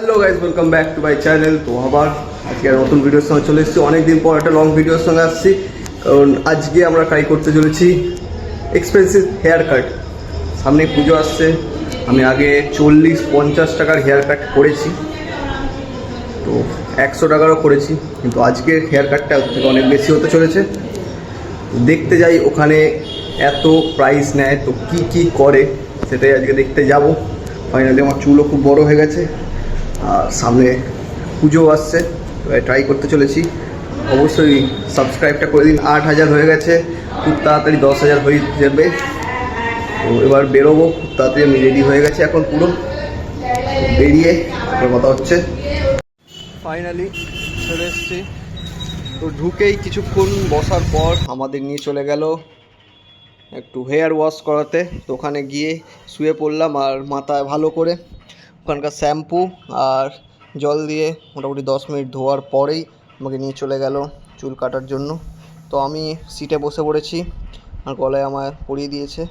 Hello guys, welcome back to my channel. তো আবার আজকে নতুন ভিডিওর সঙ্গে চলে এসেছি। অনেকদিন পর একটা লং ভিডিওর সঙ্গে আসছি, কারণ আজকে আমরা ট্রাই করতে চলেছি এক্সপেন্সিভ হেয়ার কাট। সামনে পুজো আসছে। আমি আগে 40-50 টাকার হেয়ার কাট করেছি, তো 100 টাকারও করেছি, কিন্তু আজকের হেয়ার কাটটা থেকে অনেক বেশি হতে চলেছে। দেখতে যাই ওখানে এত প্রাইস নেয় তো কি কি করে, সেটাই আজকে দেখতে যাব। ফাইনালি আমার চুলও খুব বড় হয়ে গেছে, আর সামনে পুজো আসছে, তো ট্রাই করতে চলেছি। অবশ্যই সাবস্ক্রাইবটা করে দিন। 8000 হয়ে গেছে, খুব তাড়াতাড়ি 10,000 হয়ে যাবে। তো এবার বেরোবো খুব তাড়াতাড়ি। আমি রেডি হয়ে গেছি এখন পুরো, বেরিয়ে আপনার কথা হচ্ছে। ফাইনালি চলে এসেছি। তো ঢুকেই কিছুক্ষণ বসার পর আমাদের নিয়ে চলে গেল একটু হেয়ার ওয়াশ করাতে। তো ওখানে গিয়ে শুয়ে পড়লাম, আর মাথায় ভালো করে ওখানকার শ্যাম্পু আর জল দিয়ে মোটামুটি 10 মিনিট ধোয়ার পরেই আমাকে নিয়ে চলে গেল চুল কাটার জন্য। তো আমি সিটে বসে পড়েছি, আর গলায় আমার পরিয়ে দিয়েছে।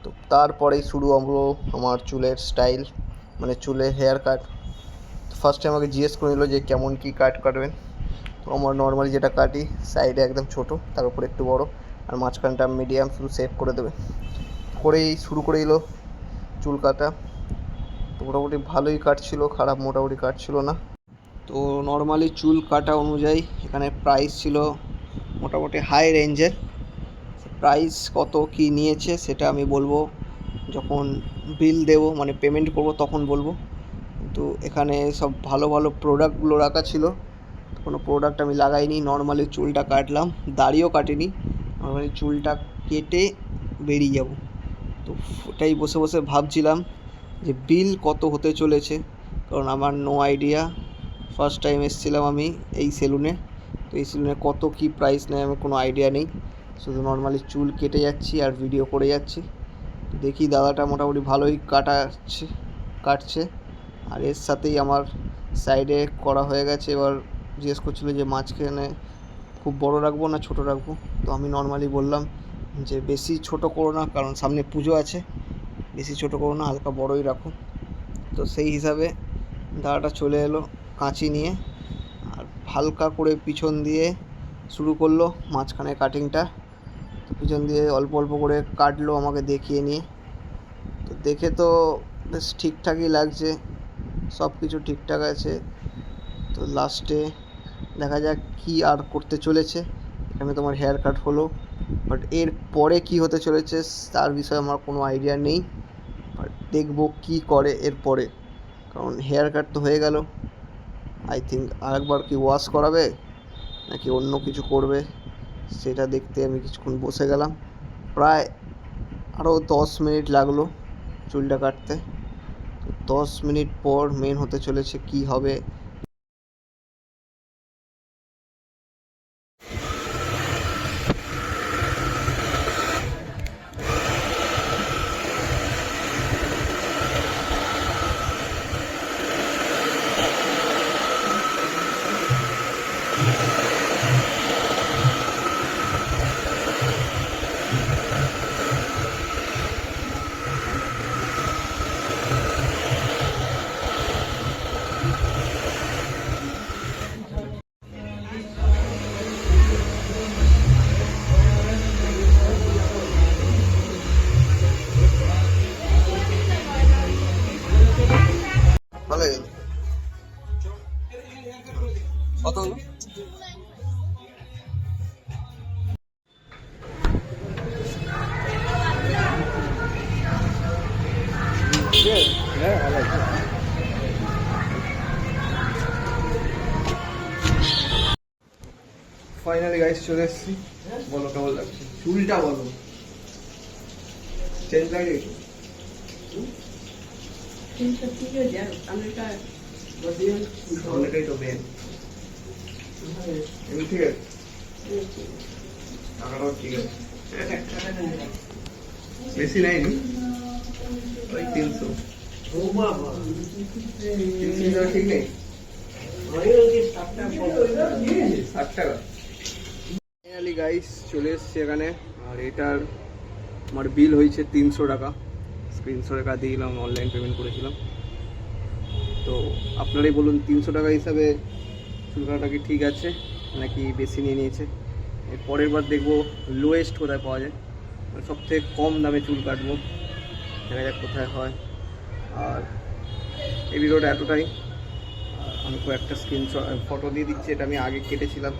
তো তারপরেই শুরু হলো আমার চুলের স্টাইল, মানে চুলের হেয়ার কাট। ফার্স্টে আমাকে জিজ্ঞেস করে নিল যে কেমন কী কাট কাটবেন। তো আমার নর্মালি যেটা কাটি, সাইডে একদম ছোট, তার উপরে একটু বড়, আর মাঝখানটা মিডিয়াম শুধু সেভ করে দেবে। করেই শুরু করে দিল চুল কাটা। তো মোটামুটি ভালোই কাটছিল, খারাপ মোটামুটি কাটছিল না। তো নর্মালি চুল কাটা অনুযায়ী এখানে প্রাইস ছিল মোটামুটি হাই রেঞ্জের। প্রাইস কত কি নিয়েছে সেটা আমি বলবো যখন বিল দেবো, মানে পেমেন্ট করব তখন বলবো। কিন্তু এখানে সব ভালো ভালো প্রোডাক্টগুলো রাখা ছিল। কোনো প্রোডাক্ট আমি লাগাইনি, নর্মালি চুলটা কাটলাম, দাড়িও কাটিনি, নর্মালি চুলটা কেটে বেরিয়ে যাব। তো ওটাই বসে বসে ভাবছিলাম যে বিল কত হতে চলেছে, কারণ আমার নো আইডিয়া। ফার্স্ট টাইম এসেছিলাম আমি এই সেলুনে, তো এই সেলুনে কত কি প্রাইস নেয় আমার কোনো আইডিয়া নেই। শুধু নর্মালি চুল কেটে যাচ্ছি আর ভিডিও করে যাচ্ছি। দেখি দাদাটা মোটামুটি ভালোই কাটছে, আর এর সাথেই আমার সাইডে করা হয়ে গেছে। এবার জিজ্ঞেস করছিলো যে মাঝখানে খুব বড় রাখবো না ছোট রাখবো। তো আমি নর্মালি বললাম যে বেশি ছোট করো না, কারণ সামনে পুজো আছে, বেশি ছোট করো না, হালকা বড়ই রাখো। তো সেই হিসাবে দাদাটা চলে এলো কাঁচি নিয়ে, আর হালকা করে পিছন দিয়ে শুরু করলো মাঝখানে কাটিংটা। তো পিছন দিয়ে অল্প অল্প করে কাটলো আমাকে দেখিয়ে নিয়ে। তো দেখে তো বেশ ঠিকঠাকই লাগছে, সব কিছু ঠিকঠাক আছে। তো লাস্টে দেখা যাক কী আর করতে চলেছে। এখানে তোমার হেয়ার কাট হলো, বাট এর পরে কী হতে চলেছে তার বিষয়ে আমার কোনো আইডিয়া নেই। বাট দেখবো কী করে এরপরে, কারণ হেয়ার কাট তো হয়ে গেল। আই থিঙ্ক আরেকবার কি ওয়াশ করাবে নাকি অন্য কিছু করবে, সেটা দেখতে আমি কিছুক্ষণ বসে গেলাম। প্রায় আরও 10 মিনিট লাগলো চুলটা কাটতে। তো 10 মিনিট পর মেন হতে চলেছে কি হবে। ভালো গেল কত হলো? ফাইনালি গাইস চলে এসেছি। বলো কেমন লাগছে চুলটা, বলো চেঞ্জ লাগে? অনেকটাই তো মেন, এমনি ঠিক আছে, টাকাটাও ঠিক আছে, বেশি নেয়নি, ওই 300। 300 ঠিক নেই, 60 টাকা। ফাইনালি গাইস চলে এসছি এখানে, আর এটার আমার বিল হয়েছে 300 টাকা। স্ক্রিনশট দিয়ে দিলাম, অনলাইন পেমেন্ট করেছিলাম। তো আপনারাই বলুন 300 টাকা হিসাবে চুল কাটাটা কি ঠিক আছে নাকি বেশি নিয়ে নিয়েছে। এর পরের বার দেখবো লোয়েস্ট কোথায় পাওয়া যায়, মানে সবথেকে কম দামে চুল কাটবো, দেখা যাক কোথায় হয়। আর এই ভিডিওটা এতটাই। আর আমি কয়েকটা স্ক্রিনশট ফটো দিয়ে দিচ্ছি, এটা আমি আগে কেটেছিলাম।